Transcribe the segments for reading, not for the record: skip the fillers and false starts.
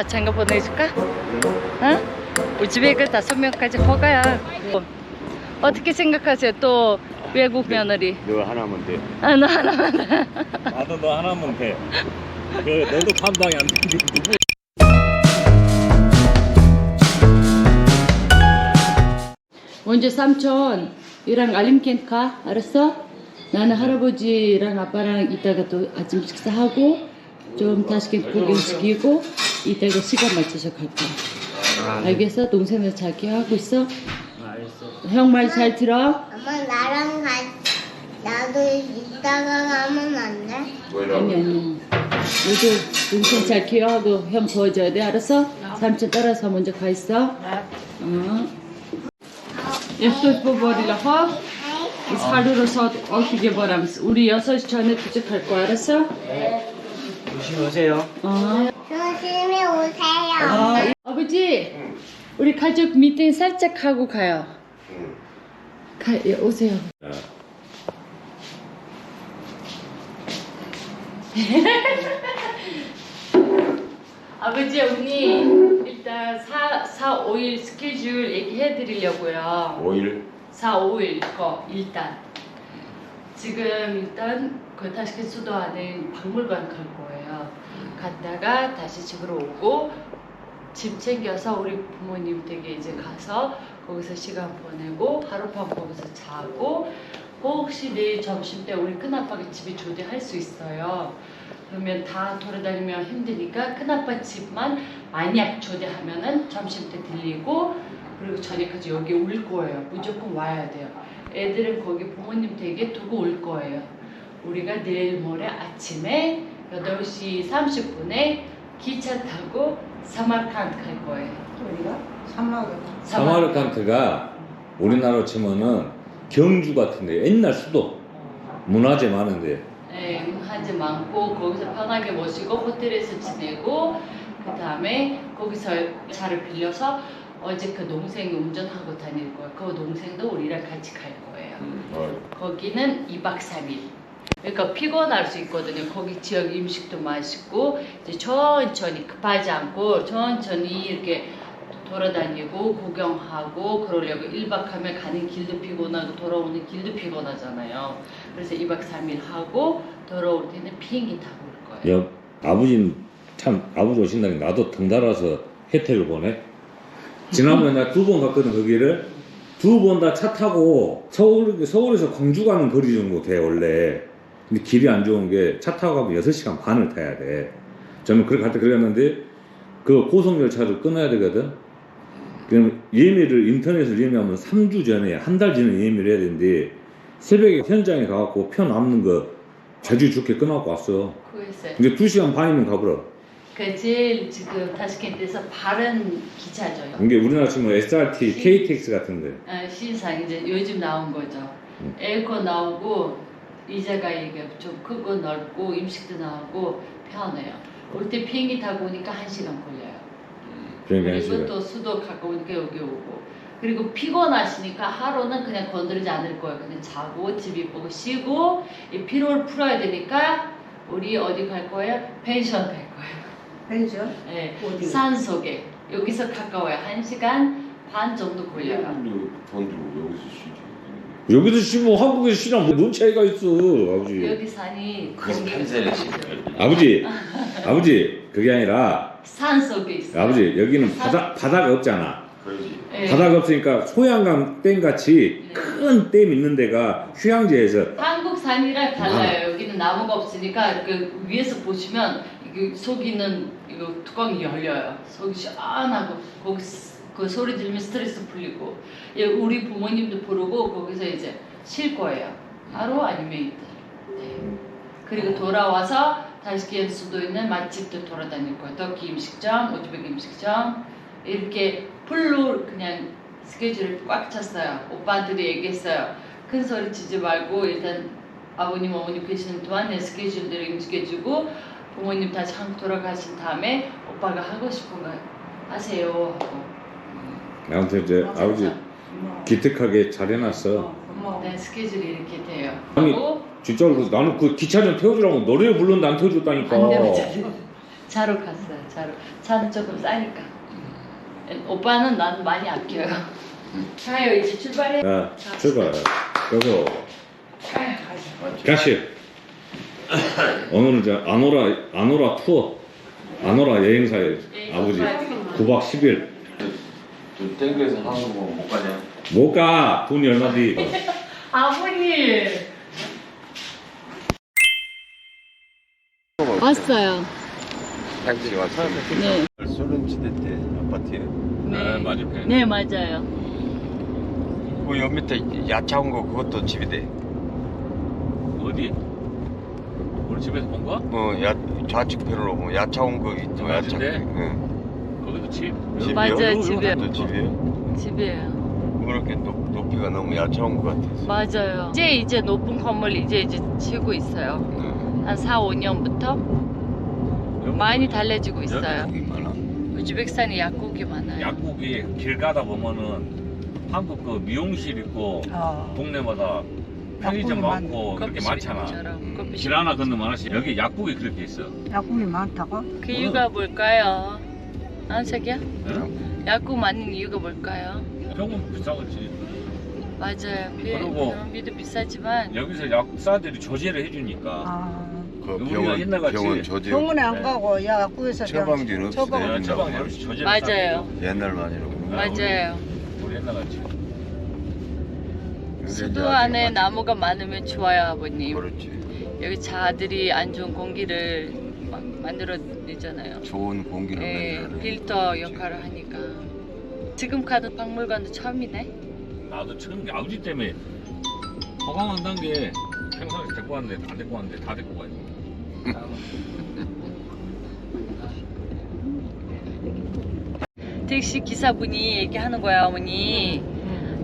장가 보내줄까? 응? 우리 집에 그 5명까지 허가야. 어떻게 생각하세요? 또 외국 며느리. 너 하나면 돼. 아, 너 하나만. 나도 너 하나면 돼. 너도 감당이 안 되는데 누구? 먼저 삼촌이랑 알림캠프 가. 알았어? 나는 할아버지랑 아빠랑 이따가 또 아침 식사하고 좀 타시켄트 구경시키고 이따가 시간 맞춰서 갈 거야. 알겠어? 동생들 잘 기억하고 있어? 알겠어. 형 말 잘 들어? 엄마 나랑 나도 이따가 가면 안 돼? 아니 모두 동생 잘 기억하고 형 도와줘야 돼. 알았어? 삼촌 따라서 먼저 가 있어. 예쁘게 버리라 허. 이 사료로서 어떻게 버람. 우리 6시 전에 도착할 거야. 알았어? 조심히 오세요. 조심히 오세요. 아버지, 우리 가족 미팅 살짝 하고 가요. 예, 오세요. 아버지, 언니 일단 4, 5일 스케줄 얘기해 드리려고요. 5일? 4, 5일 거 일단 지금 일단 그 타시켄 수도 안에 박물관 갈 거예요. 갔다가 다시 집으로 오고 짐 챙겨서 우리 부모님 댁에 이제 가서 거기서 시간 보내고 하룻밤 거기서 자고 혹시 내일 점심 때 우리 큰아빠가 집에 초대할 수 있어요. 그러면 다 돌아다니면 힘드니까 큰아빠 집만 만약 초대하면은 점심 때 들리고 그리고 저녁까지 여기 올 거예요. 무조건 와야 돼요. 애들은 거기 부모님 댁에 두고 올 거예요. 우리가 내일 모레 아침에 8시 30분에 기차 타고 사마르칸드 갈 거예요. 우리가? 사마르칸트가 우리나라로 치면은 경주 같은데 옛날 수도 문화재 많은데 네, 문화재 많고 거기서 편하게 모시고 호텔에서 지내고 그 다음에 거기서 차를 빌려서 어제 그 동생이 운전하고 다닐 거예요. 그 동생도 우리랑 같이 갈 거예요. 거기는 2박 3일. 그러니까 피곤할 수 있거든요. 거기 지역 음식도 맛있고 이제 천천히 급하지 않고 천천히 이렇게 돌아다니고 구경하고 그러려고 1박 하면 가는 길도 피곤하고 돌아오는 길도 피곤하잖아요. 그래서 2박 3일 하고 돌아올 때는 비행기 타고 올 거예요. 야, 아버지는 참 아버지 오신다니 나도 덩달아서 혜택을 보내. 지난번에 나 2번 갔거든. 거기를 2번 다 차 타고 서울에서 광주 가는 거리 정도 돼 원래. 근데 길이 안 좋은 게 차 타고 가면 6시간 반을 타야 돼. 저는 그렇게 갈 때 그랬는데 그 고속열차를 끊어야 되거든. 그럼 예매를 인터넷으로 예매하면 3주 전에 한 달 전에 예매를 해야 되는데 새벽에 현장에 가갖고 표 남는 거 제주 좋게 끊어갖고 왔어. 그랬어요. 이제 2시간 반이면 가버려. 그 제일 지금 타시켄트에서 바른 기차죠. 이게 우리나라 치면 SRT, KTX 같은데. 신상 이제 요즘 나온 거죠. 에어컨 나오고 의자가 이게 좀 크고 넓고 음식도 나오고 편해요. 올 때 비행기 타고 오니까 1시간 걸려요. 그러니까 그리고 또 수도 가까우니까 여기 오고. 그리고 피곤하시니까 하루는 그냥 건드리지 않을 거예요. 그냥 자고 집 이쁘고 쉬고 이 피로를 풀어야 되니까 우리 어디 갈 거예요? 펜션 갈 거예요. 펜션? 네, 산속에 여기서 가까워요. 1시간 반 정도 걸려요. 돈도 여기서 쉬지. 여기서 쉬고 한국에서 쉬랑 뭔 차이가 있어, 아버지. 여기 산이 그래서 거기 펜션에 아버지 그게 아니라 산 속에 있어요. 아버지 여기는 바다가 없잖아. 그러지. 네. 바다가 없으니까 소양강 댐 같이 네. 큰 댐 있는 데가 휴양지에서 한국 산이랑 달라요. 여기는 나무가 없으니까 그 위에서 보시면 이게 속이는 이거 뚜껑이 열려요. 속이 시원하고 거기 그 소리 들으면 스트레스 풀리고 예, 우리 부모님도 부르고 거기서 이제 쉴 거예요. 하루 아니면 이틀. 네. 그리고 돌아와서 타시켄 수도 있는 맛집도 돌아다닐 거예요. 터키 음식점, 우즈베크 음식점 이렇게 풀로 그냥 스케줄을 꽉 찼어요. 오빠들이 얘기했어요. 큰 소리 치지 말고 일단 아버님 어머님 계시는 동안 내 스케줄대로 움직여주고 부모님 다시 한국 돌아가신 다음에 오빠가 하고 싶은 거 하세요 하고. 아무튼 이제 아버지 기특하게 잘 해놨어. 네, 스케줄이 이렇게 돼요. 아니, 하고 진짜로 나는 그 기차 좀 태워주라고 노래 불렀는데 안 태워줬다니까. 안 되면 자러 갔어요. 차는 조금 싸니까. 오빠는 난 많이 아껴요. 가요 이제 출발해. 야, 출발. 여보. 가시. 오늘은 저 아노라 투어. 아노라 여행사에 아버지 9박 10일. 좀 땡겨서 한국 못 가냐? 못 가. 돈이 얼마디. 아버님. 왔어요. 당신이 왔어? 네. 소련지대 때 아파트에 네. 맞은편. 네 맞아요. 그 옆 밑에 야차온 거 그것도 집이 돼. 어디? 우리 집에서 본 거? 좌측편으로 보면 야차온 거 있죠. 야차. 맞은데? 응. 거기도 집? 집이요? 맞아요, 집이요. 그것도 집이에요. 집이에요. 그렇게 높이가 너무 야차온 것 같아서. 맞아요. 이제 높은 건물 이제 치고 있어요. 한 4, 5년부터 많이 달라지고 있어요. 여기 많아. 우즈벡산이 약국이 많아요. 약국이 길 가다 보면은 한국 그 미용실 있고 동네마다 편의점 많고 그렇게 많잖아. 길 하나 건너면 하나씩 여기 약국이 그렇게 있어. 약국이 많다고? 그 이유가 뭘까요? 안색이야? 응? 약국 많은 이유가 뭘까요? 조금 비싸겠지. 맞아요. 그리고 비도 비싸지만 여기서 약사들이 조제를 해주니까. 아, 그 우리가 옛날 같이 병원 조제. 병원에 안 가고 약국에서 처방전 없이 처방. 내린다고 처방 말이야. 역시 조제를 맞아요. 옛날만이라고. 맞아요. 우리 옛날 같이. 수도 안에 나무가 많으면 좋아요, 아버님. 그렇지. 여기 자들이 안 좋은 공기를 막 만들어내잖아요. 좋은 공기를 네, 만들어내는 필터 거지. 역할을 하니까. 지금 가는 박물관도 처음이네. 나도 처음 아버지 때문에 허강한다는 게 평상시 데리고 왔는데 안 데리고 왔는데 다 데리고 가요. 택시 기사분이 얘기하는 거야, 어머니.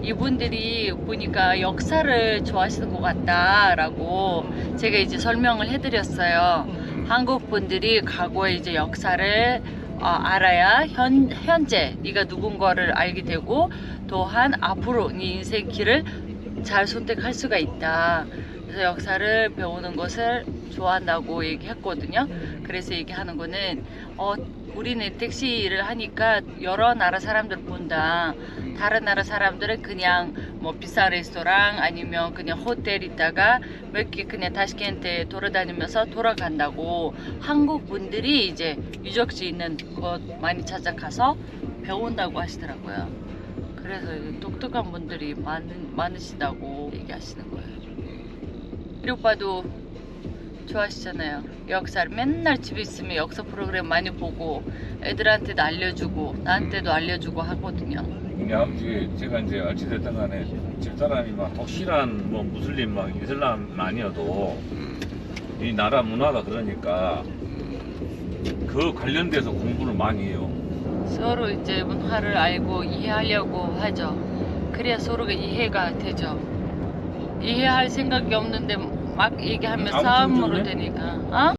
이분들이 보니까 역사를 좋아하시는 것 같다라고 제가 이제 설명을 해드렸어요. 한국 분들이 과거의 이제 역사를 알아야 현재 네가 누군가를 알게 되고 또한 앞으로 네 인생 길을 잘 선택할 수가 있다. 그래서 역사를 배우는 것을 좋아한다고 얘기했거든요. 그래서 얘기하는 거는 우리는 택시 일을 하니까 여러 나라 사람들 본다. 다른 나라 사람들은 그냥 뭐 비싼 레스토랑 아니면 그냥 호텔 있다가 몇 개 그냥 타시켄트 돌아다니면서 돌아간다고. 한국 분들이 이제 유적지 있는 곳 많이 찾아가서 배운다고 하시더라고요. 그래서 독특한 분들이 많으시다고 얘기하시는 거예요. 우리 오빠도 좋아하시잖아요. 역사를 맨날 집에 있으면 역사 프로그램 많이 보고 애들한테도 알려주고 나한테도 알려주고 하거든요. 근데 아버지 제가 이제 어찌됐든 간에 집사람이 막 독실한 뭐 무슬림 막 이슬람 아니어도 이 나라 문화가 그러니까 그 관련돼서 공부를 많이 해요. 서로 이제 문화를 알고 이해하려고 하죠. 그래야 서로가 이해가 되죠. 이해할 생각이 없는데 막 얘기하면 싸움으로 되니까.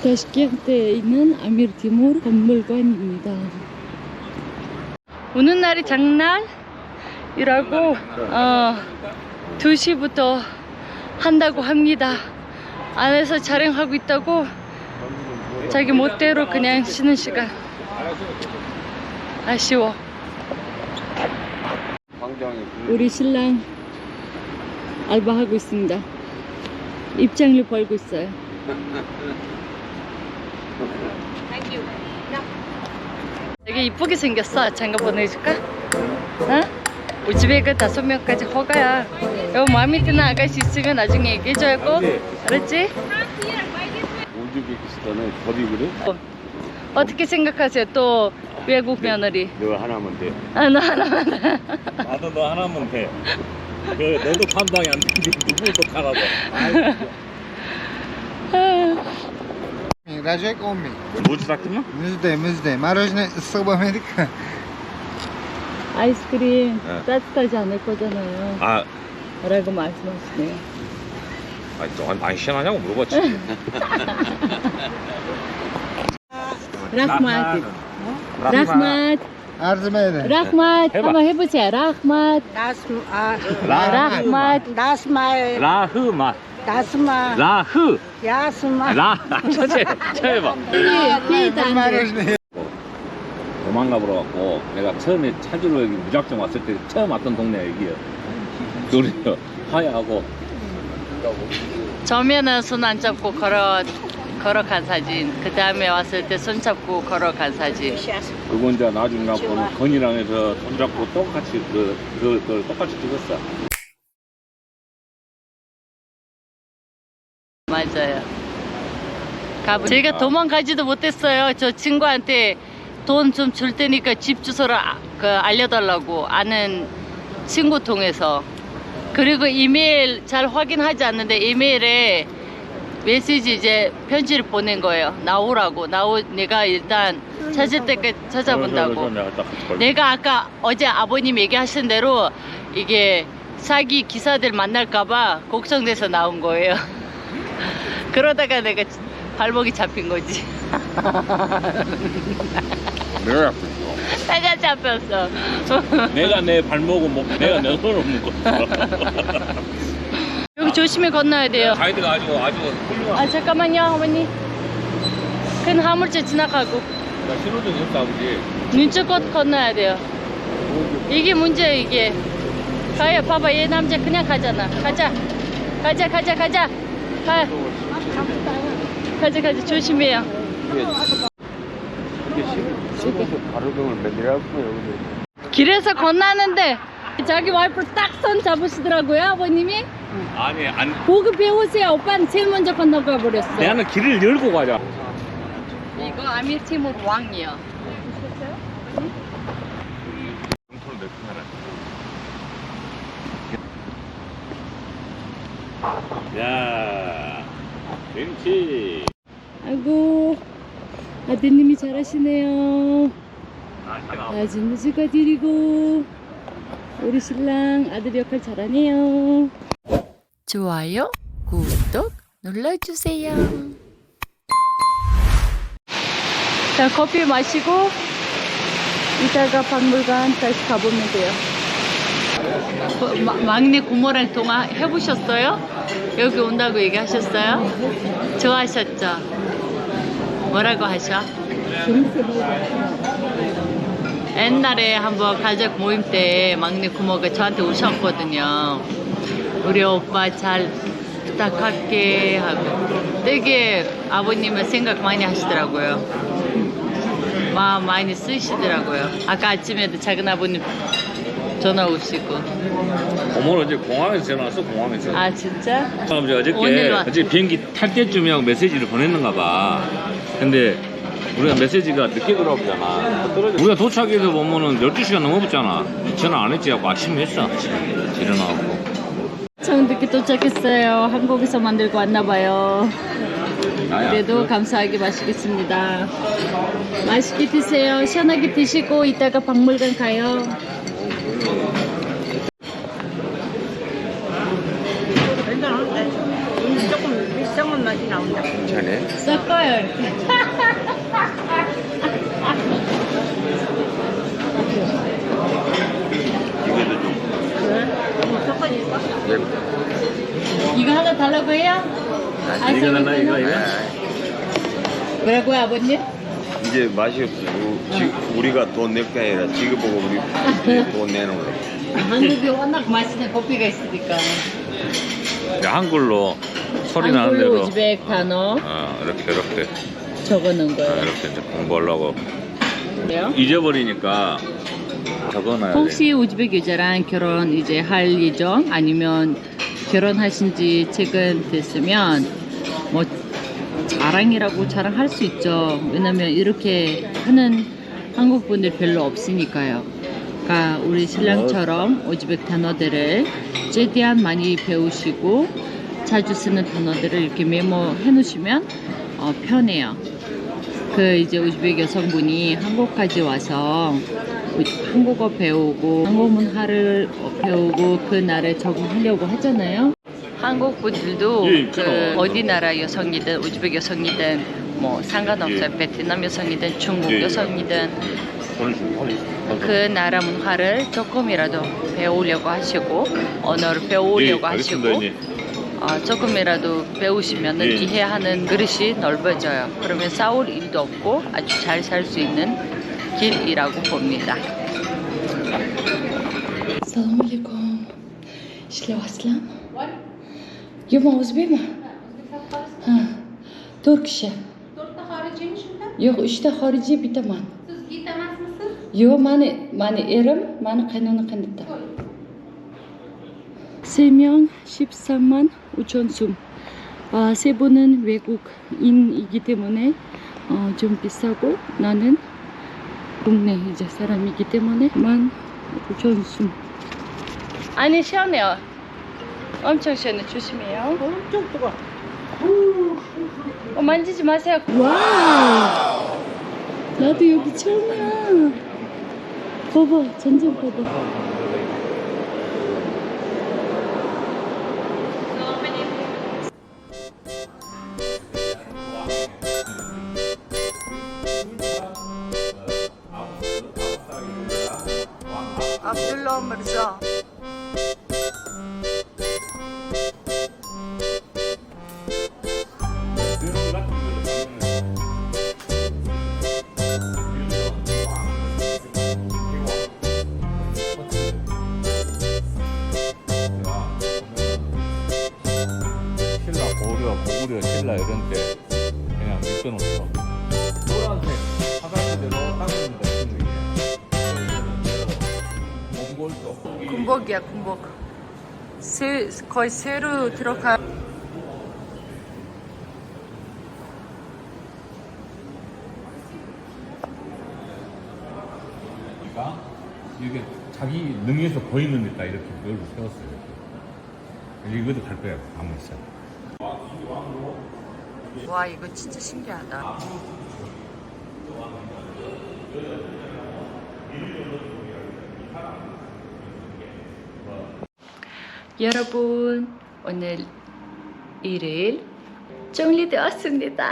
타슈켄트에 있는 아미르 티무르 박물관입니다. 오는 날이 장날이라고 2시부터 한다고 합니다. 안에서 촬영하고 있다고 자기 멋대로 그냥 쉬는 시간. 아쉬워. 우리 신랑 알바하고 있습니다. 입장료 벌고 있어요. 되게 이쁘게 생겼어. 장갑 보내줄까? 어? 우리 집에 그 5명까지 허가야. 여기 마음에 드는 아가씨 있으면 나중에 얘기해줘야 꼭. 알았지? 우즈베키스탄에 법이 그래? 어떻게 생각하세요? 또 외국 며느리. 너 하나면 돼. 너 하나만. 나도 너 하나면 돼. 너도 감당이 안 되는데 누구를 또 가라고. Rajek Omi. 뭐지 닦으면? Müzde. Marojne ıslak Amerika. 아이스크림 네. 따뜻하지 않을 거잖아요. 라고 말씀하시네요. 너 많이 시원하냐고 물어봤지. 라흐맛. 라흐맛. Arzu eden. 라흐맛. 한번 해보세요. 라흐맛. That's 라흐맛. my 라흐맛. 야스마. 라흐. 야스마. 라. 천천히 해봐. Мороженое. 도망가 보러 갔고 내가 처음에 찾으러 여기 무작정 왔을 때 처음 왔던 동네가 여기야. 우리 하야하고 처음에는 손 안 잡고 걸어간 사진. 그 다음에 왔을 때 손 잡고 걸어간 사진. 그건 이제 나중에 가고 건이랑 해서 손잡고 똑같이 그걸 똑같이 찍었어. 맞아요. 제가 도망가지도 못했어요. 저 친구한테 돈 좀 줄 테니까 집 주소를 알려달라고 아는 친구 통해서. 그리고 이메일 잘 확인하지 않는데 이메일에 메시지 이제 편지를 보낸 거예요. 나오라고. 내가 일단 찾을 때까지 찾아본다고. 내가 아까 어제 아버님 얘기하신 대로 이게 사기 기사들 만날까봐 걱정돼서 나온 거예요. 그러다가 내가 발목이 잡힌 거지. 내가 아프죠. 내가 잡혔어. 내가 내 발목을 내가 내 손을 묶었어. 여기 조심히 건너야 돼요. 가이드가 아주 훌륭한. 아 잠깐만요 어머니. 큰 화물차 지나가고 나 신호등이 없다 아버지. 눈치껏 건너야 돼요. 이게 문제예요 이게. 가요 봐봐 얘 남자 그냥 가잖아. 가자 가자 조심해요. 이게 씹어서 가로등을 매달아갖고 여기. 길에서 건너는데 자기 와이프 딱 손 잡으시더라고요 아버님이. 아니 안. 보고 배우세요. 오빠는 제일 먼저 건너가 버렸어. 나는 길을 열고 가자. 이거 아밀티모 왕이요. 야, 김치. 아이고 아드님이 잘하시네요. 아주 축하드리고 우리 신랑 아들 역할 잘하네요. 좋아요, 구독 눌러주세요. 자 커피 마시고 이따가 박물관 다시 가보면 돼요. 막내 고모랑 통화 해보셨어요? 여기 온다고 얘기하셨어요? 좋아하셨죠? 뭐라고 하셔? 옛날에 한번 가족 모임 때 막내 고모가 저한테 오셨거든요. 우리 오빠 잘 부탁할게 하고 되게 아버님을 생각 많이 하시더라고요. 마음 많이 쓰시더라고요. 아까 아침에도 작은 아버님 전화 오시고. 어머는 어제 공항에서 전화 왔어. 공항에서. 아 진짜? 어저께 어제 비행기 탈 때쯤이라고 메시지를 보냈는가 봐. 근데 우리가 메시지가 늦게 들어오잖아. 우리가 도착해서 보면은 12시간 넘어붙잖아. 전화 안 했지 하고 아침에 했어. 일어나고. 참 늦게 도착했어요. 한국에서 만들고 왔나봐요. 그래도 감사하게 마시겠습니다. 맛있게 드세요. 시원하게 드시고 이따가 박물관 가요. 조금 이상한 맛이 나온다. 괜찮네. 섞어요. 이게도 좀. 이거 하나 달라고 해요? 이거 달라 이거. 뭐라고요 아버님? 이제 맛이 없어. 우리가 돈 낼 게 아니라 지금 보고 우리 돈 내는 거야. 한국에 워낙 맛있는 커피가 있으니까. 한글로 소리 나는 한글로 대로. 우즈벡 단어 이렇게 적어놓은 거예요. 이렇게 이제 공부하려고. 그래요? 잊어버리니까 적어놔야 돼. 혹시 우즈벡 여자랑 결혼 이제 할 예정 아니면 결혼하신 지 최근 됐으면 뭐 자랑이라고 자랑할 수 있죠. 왜냐면 이렇게 하는 한국 분들 별로 없으니까요. 그러니까 우리 신랑처럼 우즈벡 단어들을 최대한 많이 배우시고 자주 쓰는 단어들을 이렇게 메모해 놓으시면 편해요. 그 이제 우즈벡 여성분이 한국까지 와서 한국어 배우고 한국 문화를 배우고 그 나라에 적응하려고 하잖아요. 한국 분들도 그 어디 나라 여성이든 우즈벡 여성이든 뭐 상관없어요. 베트남 여성이든 중국 여성이든 그 나라 문화를 조금이라도 배우려고 하시고 언어를 배우려고 하시고 조금이라도 배우시면 예. 이해하는 그릇이 넓어져요. 그러면 싸울 일도 없고 아주 잘 살 수 있는 길이라고 봅니다. السلام عليكم. شلو اسلام؟ يوم اوزبيما. ها. Türkçe. Dörtte hariciymiş mi? Yok işte harici bitemem. Siz giytemez misiniz? Yo mani erim, mani qaynona qaynata. 3명 13만 5천 숨. 세 분은 외국인이기 때문에 좀 비싸고 나는 국내 이제 사람이기 때문에 15,000 숨. 아니 시원해요. 엄청 시원해. 조심해요. 엄청 뜨거. 만지지 마세요. 와. 나도 여기 처음이야. 봐봐, 전전 봐봐. Abdullah Mirza. 신라 고구려 신라 이런 때 그냥 밑겨놓죠. 노란색 화살표대로 닦는다 싶은 게. 몽골도. 군복이야, 군복. 거의 새로 들어가. 그러니까 이게 자기 능에서 보이는 데다 이렇게 널로 세웠어요. 이것도 갈 거야. 가만 있어. 와, 이거 진짜 신기하다. 여러분, 오늘 일요일 정리되었습니다.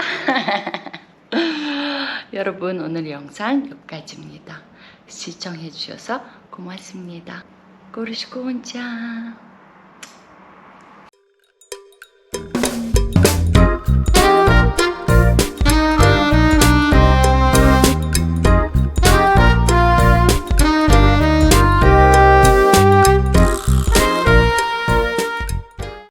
여러분, 오늘 영상 여기까지입니다. 시청해 주셔서 고맙습니다. 고르시고 혼자.